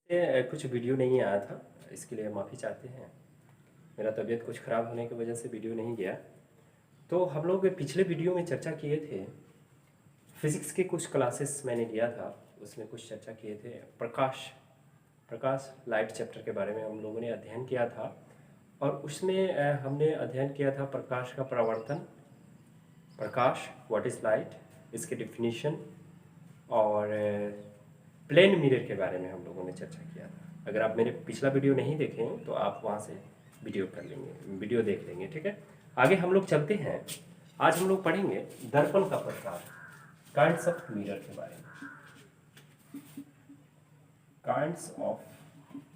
कुछ वीडियो नहीं आया था, इसके लिए माफ़ी चाहते हैं। मेरा तबीयत कुछ ख़राब होने की वजह से वीडियो नहीं गया। तो हम लोग पिछले वीडियो में चर्चा किए थे, फिज़िक्स के कुछ क्लासेस मैंने लिया था, उसमें कुछ चर्चा किए थे। प्रकाश लाइट चैप्टर के बारे में हम लोगों ने अध्ययन किया था। और उसमें हमने अध्ययन किया था प्रकाश का प्रवर्तन, प्रकाश व्हाट इज़ लाइट, इसके डिफिनीशन और प्लेन मिरर के बारे में हम लोगों ने चर्चा किया था। अगर आप मेरे पिछला वीडियो नहीं देखे हैं तो आप वहाँ से वीडियो देख लेंगे, ठीक है। आगे हम लोग चलते हैं। आज हम लोग पढ़ेंगे दर्पण का प्रकार, काइंड्स ऑफ मिरर के बारे में। Kinds of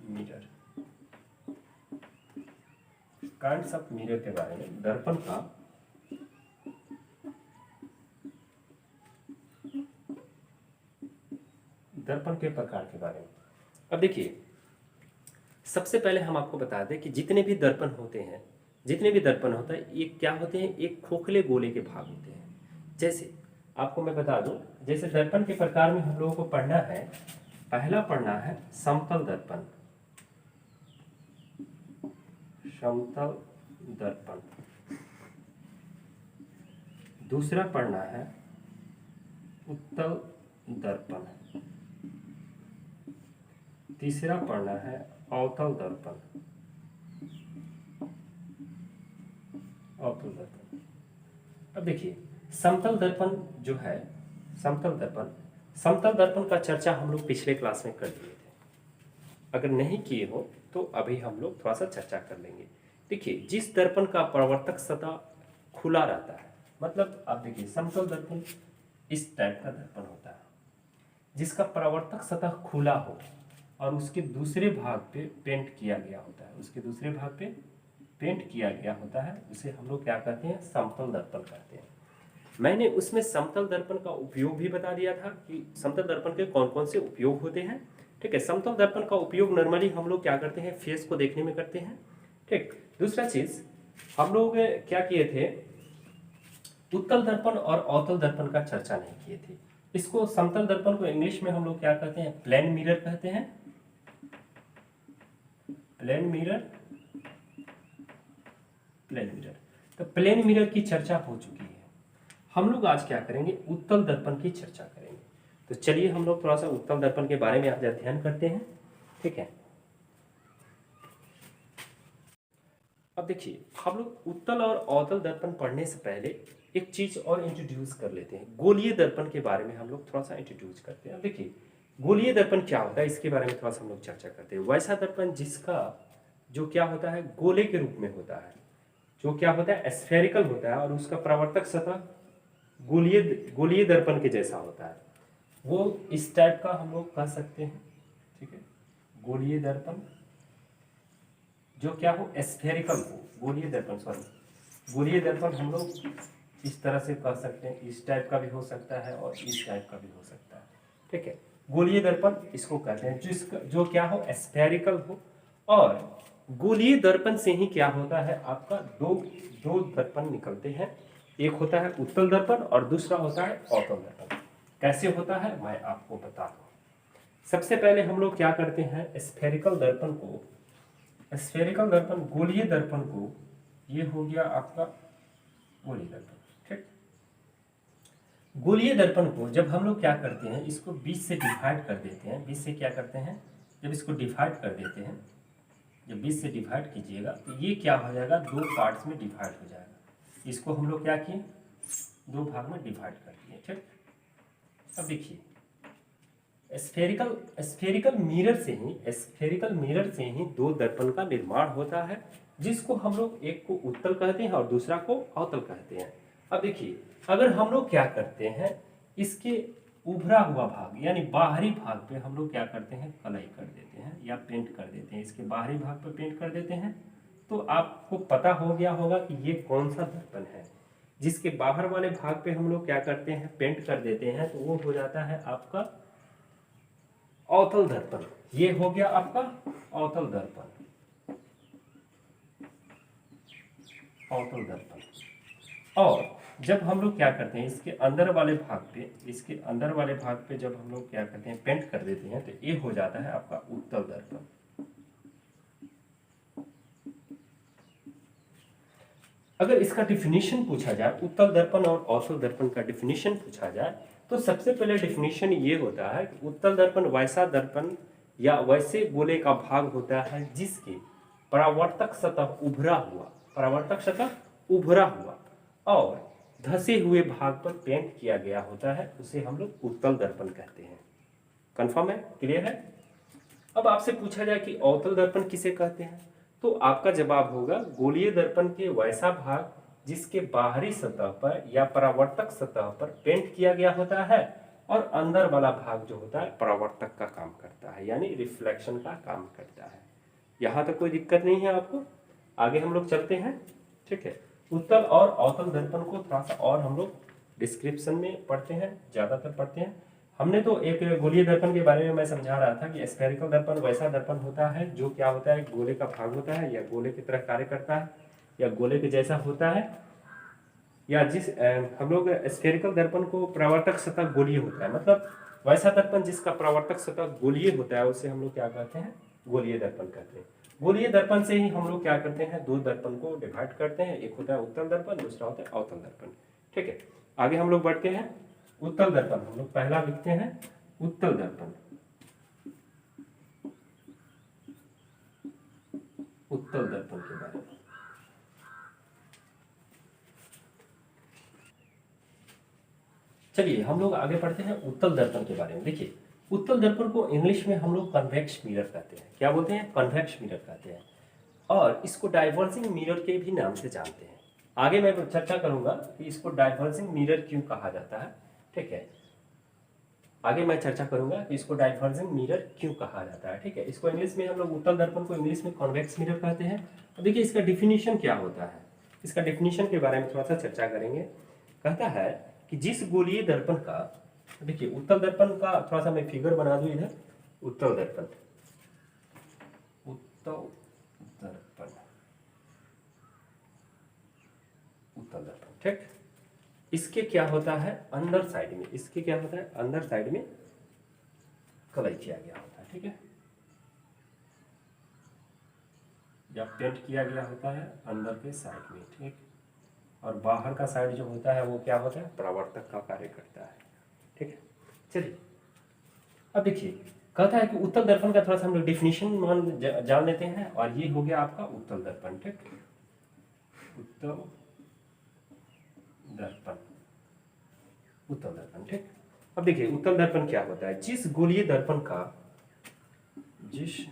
mirror, kinds of mirror के बारे में, दर्पण के प्रकार के बारे में। अब देखिए, सबसे पहले हम आपको बता दें कि जितने भी दर्पण होता है ये क्या होते हैं, एक खोखले गोले के भाग होते हैं। जैसे आपको मैं बता दूं, जैसे दर्पण के प्रकार में हम लोगों को पढ़ना है, पहला पढ़ना है समतल दर्पण, समतल दर्पण। दूसरा पढ़ना है उत्तल दर्पण। तीसरा पढ़ना है अवतल दर्पण, अवतल दर्पण। अब देखिए, समतल दर्पण जो है, समतल दर्पण का चर्चा हम लोग पिछले क्लास में कर लिए थे। अगर नहीं किए हो तो अभी हम लोग थोड़ा सा चर्चा कर लेंगे। देखिए, जिस दर्पण का प्रवर्तक सतह खुला रहता है, मतलब आप देखिए समतल दर्पण इस टाइप का दर्पण होता है जिसका प्रवर्तक सतह खुला हो और उसके दूसरे भाग पे पेंट किया गया होता है, उसे हम लोग क्या कहते हैं, समतल दर्पण कहते हैं। मैंने उसमें समतल दर्पण का उपयोग भी बता दिया था कि समतल दर्पण के कौन कौन से उपयोग होते हैं, ठीक है। समतल दर्पण का उपयोग नॉर्मली हम लोग क्या करते हैं, फेस को देखने में करते हैं, ठीक। दूसरा चीज हम लोग क्या किए थे, उत्तल दर्पण और अवतल दर्पण का चर्चा नहीं किए थे। इसको समतल दर्पण को इंग्लिश में हम लोग क्या कहते हैं, प्लेन मिरर कहते हैं, प्लेन मिरर। तो प्लेन मिरर की चर्चा हो चुकी है। हम लोग आज क्या करेंगे, उत्तल दर्पण की चर्चा करेंगे। तो चलिए हम लोग थोड़ा सा उत्तल दर्पण के बारे में आज अध्ययन करते हैं, ठीक है। अब देखिए, हम लोग उत्तल और अवतल दर्पण पढ़ने से पहले एक चीज और इंट्रोड्यूस कर लेते हैं, गोलीय दर्पण के बारे में हम लोग थोड़ा सा इंट्रोड्यूस करते हैं। अब देखिए, गोलीय दर्पण क्या होता है, इसके बारे में थोड़ा सा हम लोग चर्चा करते हैं। वैसा दर्पण जिसका जो क्या होता है, गोले के रूप में होता है, जो क्या होता है, स्फेरिकल होता है और उसका प्रवर्तक सतह गोलीय दर्पण के जैसा होता है, वो इस टाइप का हम लोग कह सकते हैं, ठीक है। गोलीय दर्पण जो क्या हो, स्फेरिकल हो, गोलीय दर्पण हम लोग इस तरह से कह सकते हैं, इस टाइप का भी हो सकता है और इस टाइप का भी हो सकता है, ठीक है। गोलीय दर्पण इसको कहते हैं जिसका जो क्या हो, स्फेरिकल हो। और गोलीय दर्पण से ही क्या होता है, आपका दो दर्पण निकलते हैं, एक होता है उत्तल दर्पण और दूसरा होता है अवतल दर्पण। कैसे होता है मैं आपको बता दूं। सबसे पहले हम लोग क्या करते हैं, स्फेरिकल दर्पण, गोलीय दर्पण को, ये हो गया आपका गोलीय दर्पण, ठीक। गोलीय दर्पण को जब हम लोग क्या करते हैं, इसको 20 से डिवाइड कर देते हैं। 20 से क्या करते हैं, जब इसको डिवाइड कर देते हैं, जब 20 से डिवाइड कीजिएगा तो ये क्या हो जाएगा, दो पार्ट्स में डिवाइड हो जाएगा। इसको हम लोग क्या किए, दो भाग में डिवाइड कर दिए, ठीक। अब देखिए, स्फेरिकल मिरर से ही दो दर्पण का निर्माण होता है, जिसको हम लोग एक को उत्तल कहते हैं और दूसरा को अवतल कहते हैं। अब देखिए, अगर हम लोग क्या करते हैं, इसके उभरा हुआ भाग यानी बाहरी भाग पे हम लोग क्या करते हैं, कलई कर देते हैं या पेंट कर देते हैं, इसके बाहरी भाग पे पेंट कर देते हैं, तो आपको पता हो गया होगा कि ये कौन सा दर्पण है। जिसके बाहर वाले भाग पे हम लोग क्या करते हैं, पेंट कर देते हैं, तो वो हो जाता है आपका अवतल दर्पण। ये हो गया आपका अवतल दर्पण, और जब हम लोग क्या करते हैं इसके अंदर वाले भाग पे जब हम लोग क्या करते हैं पेंट कर देते हैं तो ये हो जाता है आपका उत्तल दर्पण। अगर इसका डिफिनीशन पूछा जाए, उत्तल दर्पण और अवतल दर्पण का डिफिनीशन पूछा जाए, तो सबसे पहले डिफिनीशन ये होता है कि उत्तल दर्पण वैसा दर्पण या वैसे गोले का भाग होता है जिसकी परावर्तक सतह उभरा हुआ और धसे हुए भाग पर पेंट किया गया होता है, उसे हम लोग उत्तल दर्पण कहते हैं। कंफर्म है? क्लियर है? अब आपसे पूछा जाए कि अवतल दर्पण किसे कहते हैं, तो आपका जवाब होगा गोलीय दर्पण के वैसा भाग जिसके बाहरी सतह पर या परावर्तक सतह पर पेंट किया गया होता है और अंदर वाला भाग जो होता है परावर्तक का काम करता है, यानी रिफ्लेक्शन का काम करता है। यहां तक कोई दिक्कत नहीं है आपको? आगे हम लोग चलते हैं। ठीक है, उत्तल और अवतल दर्पण को थोड़ा सा और हम लोग डिस्क्रिप्शन में पढ़ते हैं, ज्यादातर पढ़ते हैं। हमने तो एक गोलीय दर्पण के बारे में मैं समझा रहा था कि स्फेरिकल दर्पण वैसा दर्पण होता है जो क्या होता है, गोले का भाग होता है या गोले की तरह कार्य करता है या गोले के जैसा होता है, या जिस हम लोग स्फेरिकल दर्पण को परावर्तक सतह गोलीय होता है, मतलब वैसा दर्पण जिसका परावर्तक सतह गोलीय होता है उसे हम लोग क्या कहते हैं, गोलीय दर्पण कहते हैं। गोलीय दर्पण से ही हम लोग क्या करते हैं, दो दर्पण को डिवाइड करते हैं, एक होता है उत्तल दर्पण, दूसरा होता है अवतल दर्पण। ठीक है, आगे हम लोग बढ़ते हैं। उत्तल दर्पण हम लोग पहला लिखते हैं, उत्तल दर्पण। उत्तल दर्पण के बारे में चलिए हम लोग आगे पढ़ते हैं उत्तल दर्पण के बारे में। देखिए, उत्तल दर्पण को इंग्लिश में हम लोग कन्वेक्स मिरर कहते हैं। क्या बोलते हैं? कन्वेक्स मिरर कहते हैं, और इसको डाइवर्जिंग मिरर के भी नाम से जानते हैं। आगे मैं चर्चा करूंगा कि इसको डाइवर्जिंग मिरर क्यों कहा जाता है। ठीक है, आगे मैं चर्चा करूंगा कि इसको डाइवर्जिंग मिरर क्यों कहा जाता है। ठीक है, इसको इंग्लिश में हम लोग उत्तल दर्पण को इंग्लिश में कॉन्वेक्स मिरर कहते हैं। अब देखिए इसका डिफिनीशन क्या होता है, इसका डिफिनीशन के बारे में थोड़ा सा चर्चा करेंगे। कहता है कि जिस गोलीय दर्पण का, देखिए उत्तल दर्पण का थोड़ा सा मैं फिगर बना दूं इधर, उत्तल दर्पण, उत्तल दर्पण, उत्तल दर्पण। ठीक, इसके क्या होता है, अंदर साइड में, इसके क्या होता है, अंदर साइड में कलर किया गया होता है। ठीक है, या पेंट किया गया होता है अंदर के साइड में। ठीक, और बाहर का साइड जो होता है वो क्या होता है, परावर्तक का कार्य करता है। ठीक है, चलिए अब देखिए, कहता है कि उत्तल दर्पण का थोड़ा सा हम लोग डिफिनीशन जान लेते हैं, और ये हो गया आपका उत्तल दर्पण। ठीक, उत्तल दर्पण, उत्तल दर्पण। ठीक, अब देखिए उत्तल दर्पण क्या होता है, जिस गोलीय दर्पण का, जिस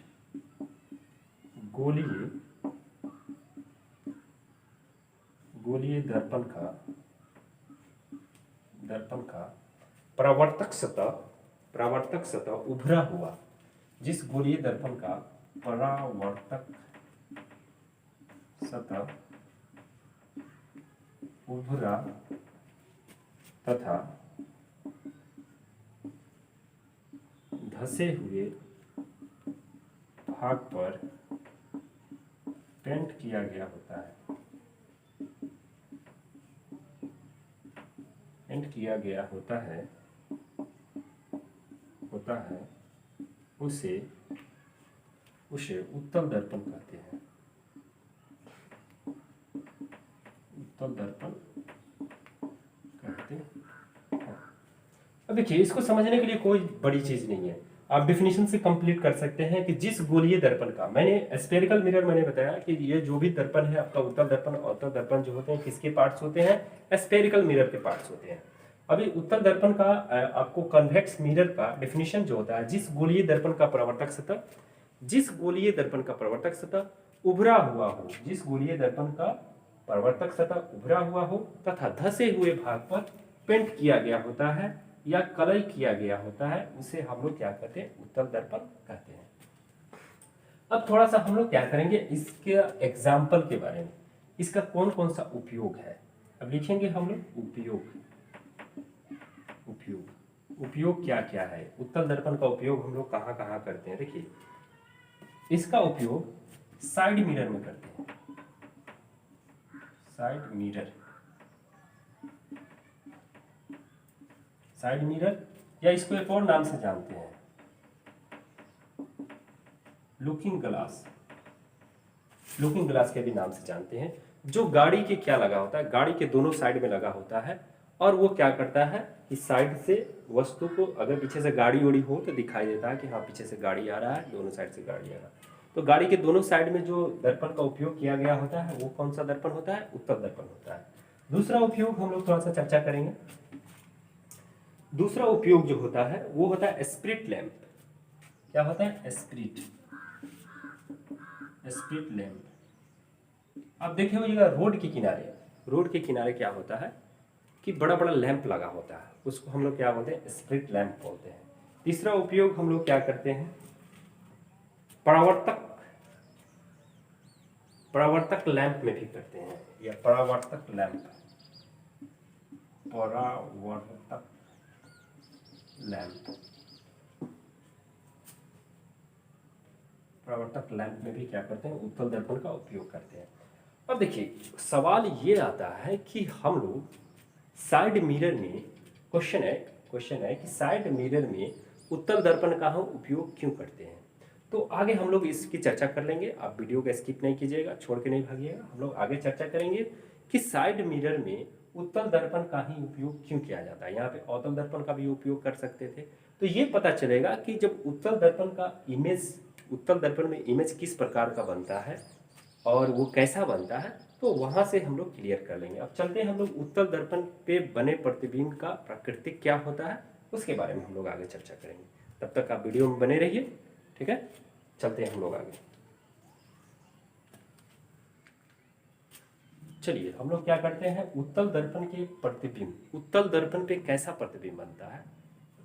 गोलीय दर्पण का परावर्तक सतह उभरा हुआ, जिस गोलीय दर्पण का परावर्तक सतह उभरा तथा धसे हुए भाग पर पेंट किया गया होता है, पेंट किया गया होता है उसे उत्तल दर्पण कहते हैं। उत्तल दर्पण कहते हैं। अब देखिए इसको समझने के लिए कोई बड़ी चीज नहीं है, आप डेफिनेशन से कंप्लीट कर सकते हैं कि जिस गोलीय दर्पण का, मैंने स्फेरिकल मिरर मैंने बताया कि ये जो भी दर्पण है आपका, उत्तल दर्पण अवतल दर्पण जो होते हैं किसके पार्ट्स होते हैं, स्फेरिकल मिरर के पार्ट्स होते हैं। अभी उत्तल दर्पण का आपको कन्वेक्स मिरर का डेफिनेशन जो होता है, जिस गोलीय दर्पण का परावर्तक सतह, जिस गोलीय दर्पण का परावर्तक सतह उभरा हुआ हो, जिस गोलीय दर्पण का परावर्तक सतह उभरा हुआ हो तथा धसे हुए भाग पर पेंट किया गया होता है या कलई किया गया होता है, उसे हम लोग क्या कहते हैं, उत्तल दर्पण कहते हैं। अब थोड़ा सा हम लोग क्या करेंगे, इसके एग्जाम्पल के बारे में, इसका कौन कौन सा उपयोग है। अब लिखेंगे हम लोग उपयोग, उपयोग क्या क्या है, उत्तल दर्पण का उपयोग हम लोग कहाँ कहाँ करते हैं। देखिए इसका उपयोग साइड मिरर में करते हैं, साइड मिरर, साइड मिरर, या इसको एक और नाम से जानते हैं लुकिंग ग्लास, लुकिंग ग्लास के भी नाम से जानते हैं, जो गाड़ी के क्या लगा होता है, गाड़ी के दोनों साइड में लगा होता है, और वो क्या करता है कि साइड से वस्तु को, अगर पीछे से गाड़ी उड़ी हो तो दिखाई देता है कि हाँ पीछे से गाड़ी आ रहा है, दोनों साइड से गाड़ी आ रहा है। तो गाड़ी के दोनों साइड में जो दर्पण का उपयोग किया गया होता है वो कौन सा दर्पण होता है, उत्तल दर्पण होता है। दूसरा उपयोग हम लोग थोड़ा सा चर्चा करेंगे। दूसरा उपयोग जो होता है वो होता है स्प्रिट लैंप। क्या होता है, स्प्रिट लैंप। अब देखिए होइएगा रोड के किनारे, रोड के किनारे क्या होता है कि बड़ा बड़ा लैंप लगा होता है, उसको हम लोग क्या बोलते हैं, स्प्रिट लैंप बोलते हैं। तीसरा उपयोग हम लोग क्या करते हैं, परावर्तक लैंप में भी करते हैं, या परावर्तक लैंप में भी क्या करते हैं, उत्तल दर्पण का उपयोग करते हैं। अब देखिए सवाल ये आता है कि हम लोग साइड मिरर में, क्वेश्चन है कि साइड मिरर में उत्तल दर्पण का हम उपयोग क्यों करते हैं। तो आगे हम लोग इसकी चर्चा कर लेंगे, आप वीडियो को स्किप नहीं कीजिएगा, छोड़ के नहीं भागिएगा। हम लोग आगे चर्चा करेंगे कि साइड मिरर में उत्तल दर्पण का ही उपयोग क्यों किया जाता है। यहाँ पे अवतल दर्पण का भी उपयोग कर सकते थे। तो ये पता चलेगा कि जब उत्तल दर्पण में इमेज किस प्रकार का बनता है और वो कैसा बनता है, तो वहां से हम लोग क्लियर कर लेंगे। अब चलते हैं हम लोग उत्तल दर्पण पे बने प्रतिबिंब का प्राकृतिक क्या होता है उसके बारे में हम लोग आगे चर्चा करेंगे। तब तक आप वीडियो में बने रहिए, ठीक है। चलते हैं हम लोग आगे। चलिए हम लोग क्या करते हैं, उत्तल दर्पण के प्रतिबिंब, उत्तल दर्पण पे कैसा प्रतिबिंब बनता है,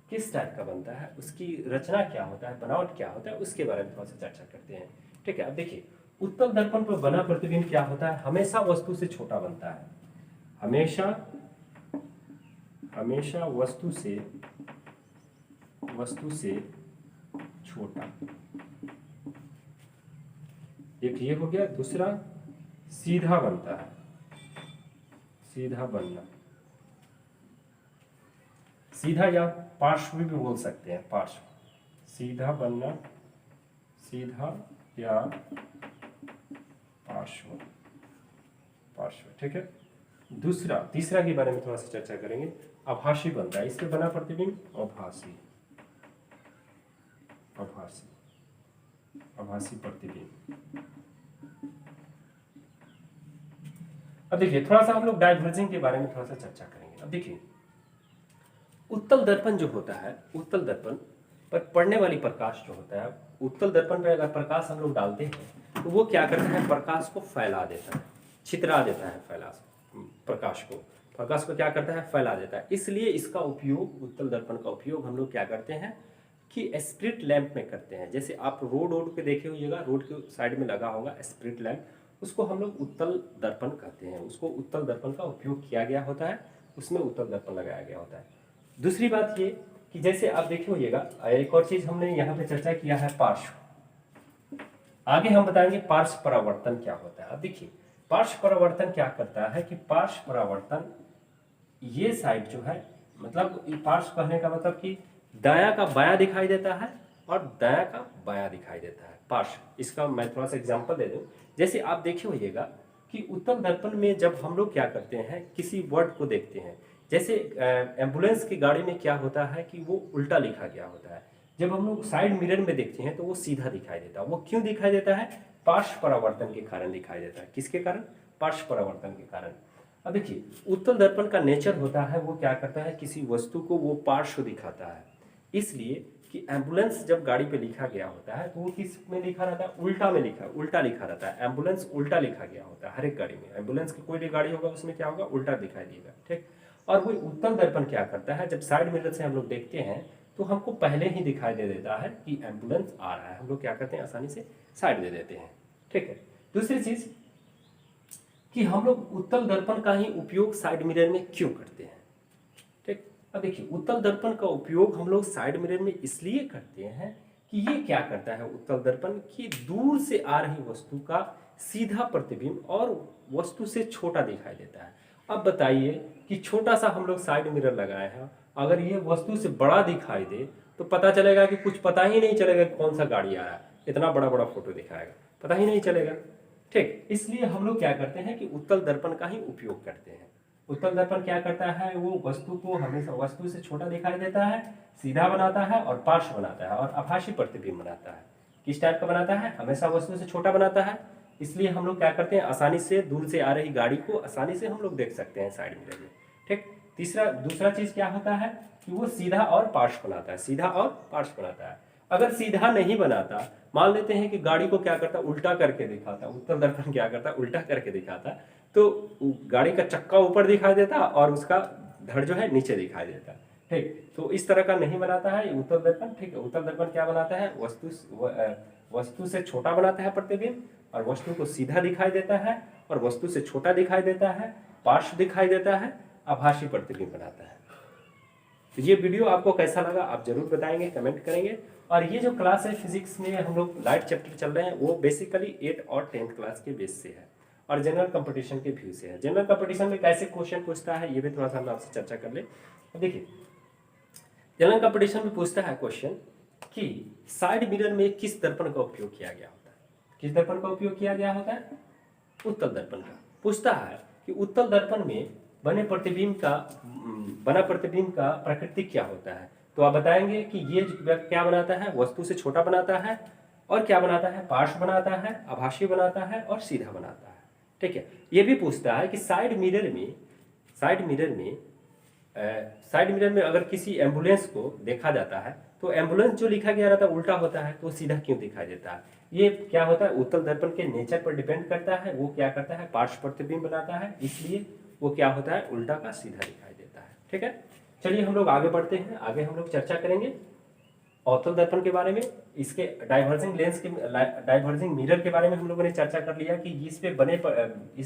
किस टाइप का बनता है, उसकी रचना क्या होता है, बनावट क्या होता है, उसके बारे में थोड़ा सा चर्चा करते हैं, ठीक है। अब देखिए उत्तल दर्पण पर बना प्रतिबिंब क्या होता है, हमेशा वस्तु से छोटा बनता है, हमेशा वस्तु से छोटा। एक ये हो गया। दूसरा सीधा बनता है, सीधा बनना, सीधा या पार्श्व भी बोल सकते हैं, पार्श्व, सीधा बनना, सीधा या पार्श्व, ठीक है। तीसरा के बारे में थोड़ा सा चर्चा करेंगे, आभासी बनता है, इसके बना प्रतिबिंब आभासी प्रतिबिंब। अब देखिए थोड़ा सा हम लोग डाइवर्जिंग के बारे में थोड़ा सा चर्चा करेंगे। अब देखिए उत्तल दर्पण जो होता है, उत्तल दर्पण पर पड़ने वाली प्रकाश जो होता है, उत्तल दर्पण पर अगर प्रकाश हम लोग डालते हैं तो वो क्या करता है, प्रकाश को फैला देता है, छितरा देता है, प्रकाश को क्या करता है, फैला देता है। इसलिए इसका उपयोग, उत्तल दर्पण का उपयोग हम लोग क्या करते हैं कि स्प्रिट लैंप में करते हैं। जैसे आप रोड पे देखे होइएगा, रोड के साइड में लगा होगा स्प्रिट लैंप, उसको हम लोग उत्तल दर्पण कहते हैं, उसको उत्तल दर्पण का उपयोग किया गया होता है, उसमें उत्तल दर्पण लगाया गया होता है। दूसरी बात ये कि जैसे आप देखे होइएगा, एक और चीज हमने यहाँ पे चर्चा किया है, पार्श्व। आगे हम बताएंगे पार्श्व परावर्तन क्या होता है। अब देखिए पार्श्व परावर्तन क्या करता है कि पार्श्व परावर्तन, ये साइड जो है, मतलब पार्श्व कहने का मतलब कि दाया का बायां दिखाई देता है और दाया का बायां दिखाई देता है, पार्श्व। इसका मैं थोड़ा सा एग्जांपल दे दूं। जैसे आप देखे होइएगा कि उत्तल दर्पण में जब हम लोग क्या करते हैं, किसी वर्ड को देखते हैं, जैसे एम्बुलेंस की गाड़ी में क्या होता है कि वो उल्टा लिखा गया होता है, जब हम लोग साइड मिरर में देखते हैं तो वो सीधा दिखाई देता है। वो क्यों दिखाई देता है, पार्श्व परावर्तन के कारण दिखाई देता है। किसके कारण, पार्श्व परावर्तन के कारण। अब देखिए उत्तल दर्पण का नेचर होता है, वो क्या करता है, किसी वस्तु को वो पार्श्व दिखाता है। इसलिए कि एम्बुलेंस जब गाड़ी पे लिखा गया होता है तो वो किस में लिखा रहता है, उल्टा लिखा रहता है। एम्बुलेंस उल्टा लिखा गया होता है हर एक गाड़ी में, एम्बुलेंस की कोई भी गाड़ी होगा उसमें क्या होगा, उल्टा दिखाई देगा, ठीक। और वही उत्तल दर्पण क्या करता है, जब साइड मिरर से हम लोग देखते हैं तो हमको पहले ही दिखाई दे देता है कि एम्बुलेंस आ रहा है, हम लोग क्या करते हैं, आसानी से साइड दे देते हैं, ठीक है। दूसरी चीज कि हम लोग उत्तल दर्पण का ही उपयोग साइड मिरर में क्यों करते हैं, ठीक। अब देखिए उत्तल दर्पण का उपयोग हम लोग साइड मिरर में इसलिए करते हैं कि ये क्या करता है, उत्तल दर्पण की दूर से आ रही वस्तु का सीधा प्रतिबिंब और वस्तु से छोटा दिखाई देता है। अब बताइए कि छोटा सा हम लोग साइड मिरर लगाए हैं अगर ये वस्तु से बड़ा दिखाई दे तो पता चलेगा कि कुछ पता ही नहीं चलेगा कि कौन सा गाड़ी आ रहा है, इतना बड़ा बड़ा फोटो दिखाएगा, पता ही नहीं चलेगा। ठीक, इसलिए हम लोग क्या करते हैं कि उत्तल दर्पण का ही उपयोग करते हैं। उत्तल दर्पण क्या करता है, वो वस्तु को हमेशा वस्तु से छोटा दिखाई देता है, सीधा बनाता है और पार्श्व बनाता है और आभासी प्रतिबिंब बनाता है। किस टाइप का बनाता है, हमेशा वस्तु से छोटा बनाता है, इसलिए हम लोग क्या करते हैं, आसानी से दूर से आ रही गाड़ी को आसानी से हम लोग देख सकते हैं साइड मिरर में। ठीक, दूसरा चीज क्या होता है कि वो सीधा और पार्श्व बनाता है, सीधा और पार्श्व बनाता है। अगर सीधा नहीं बनाता, मान लेते हैं कि गाड़ी को क्या करता, उल्टा करके दिखाता, उत्तल दर्पण क्या करता, उल्टा करके दिखाता, तो गाड़ी का चक्का ऊपर दिखाई देता और उसका धड़ जो है नीचे दिखाई देता। ठीक, तो इस तरह का नहीं बनाता है ये उत्तल दर्पण। ठीक है, उत्तल दर्पण क्या बनाता है, वस्तु से छोटा बनाता है प्रतिबिंब और वस्तु को सीधा दिखाई देता है और वस्तु से छोटा दिखाई देता है, पार्श्व दिखाई देता है, आभासी प्रतिबिंब बनाता है। तो ये वीडियो आपको कैसा लगा आप जरूर बताएंगे, कमेंट करेंगे। और ये जो क्लास है फिजिक्स में हम लोग लाइट चैप्टर चल रहे हैं वो बेसिकली 8 और 10th क्लास के बेस से है और जनरल कंपटीशन के व्यू से है। जनरल कंपटीशन में कैसे क्वेश्चन पूछता है ये भी थोड़ा सा हम आपसे चर्चा कर ले। देखिए, जनरल कंपटीशन में पूछता है क्वेश्चन कि साइड मिरर में किस दर्पण का उपयोग किया गया होता है, किस दर्पण का उपयोग किया गया होता है, उत्तल दर्पण का। पूछता है कि उत्तल दर्पण में बना प्रतिबिंब का प्रकृति क्या होता है, तो आप बताएंगे कि ये क्या बनाता है, वस्तु से छोटा बनाता है और क्या बनाता है, पार्श्व बनाता है, आभासी बनाता है और सीधा बनाता है। ठीक है, ये भी पूछता है कि साइड मिरर में अगर किसी एम्बुलेंस को देखा जाता है तो एम्बुलेंस जो लिखा गया रहता है उल्टा होता है तो सीधा क्यों दिखाई देता है। ये क्या होता है, उत्तल दर्पण के नेचर पर डिपेंड करता है, वो क्या करता है, पार्श्व प्रतिबिंब बनाता है, इसलिए वो क्या होता है, उल्टा का सीधा दिखाई देता है। ठीक है, चलिए हम लोग आगे बढ़ते हैं। आगे हम लोग चर्चा करेंगे अवतल दर्पण के बारे में, इसके डाइवर्जिंग मिरर के बारे में हम लोगों ने चर्चा कर लिया कि इस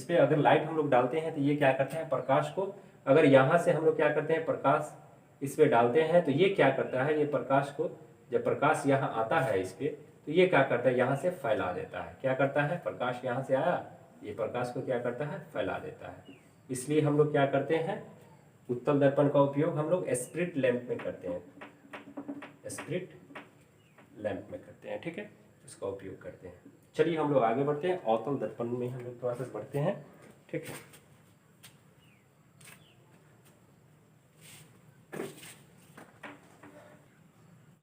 पे अगर लाइट हम लोग डालते हैं तो ये क्या करते हैं, प्रकाश को अगर यहाँ से हम लोग क्या करते हैं, प्रकाश इस पे डालते हैं तो ये क्या करता है, ये प्रकाश को जब प्रकाश यहाँ आता है इस पे तो ये क्या करता है, यहाँ से फैला देता है। क्या करता है, प्रकाश यहाँ से आया, ये प्रकाश को क्या करता है, फैला देता है। इसलिए हम लोग क्या करते हैं, उत्तल दर्पण का उपयोग हम लोग स्प्रिट लैंप में करते हैं, स्प्रिट लैंप में करते हैं। ठीक है, इसका उपयोग करते हैं। चलिए हम लोग आगे बढ़ते हैं, अवतल दर्पण में हम लोग थोड़ा सा बढ़ते हैं। ठीक है।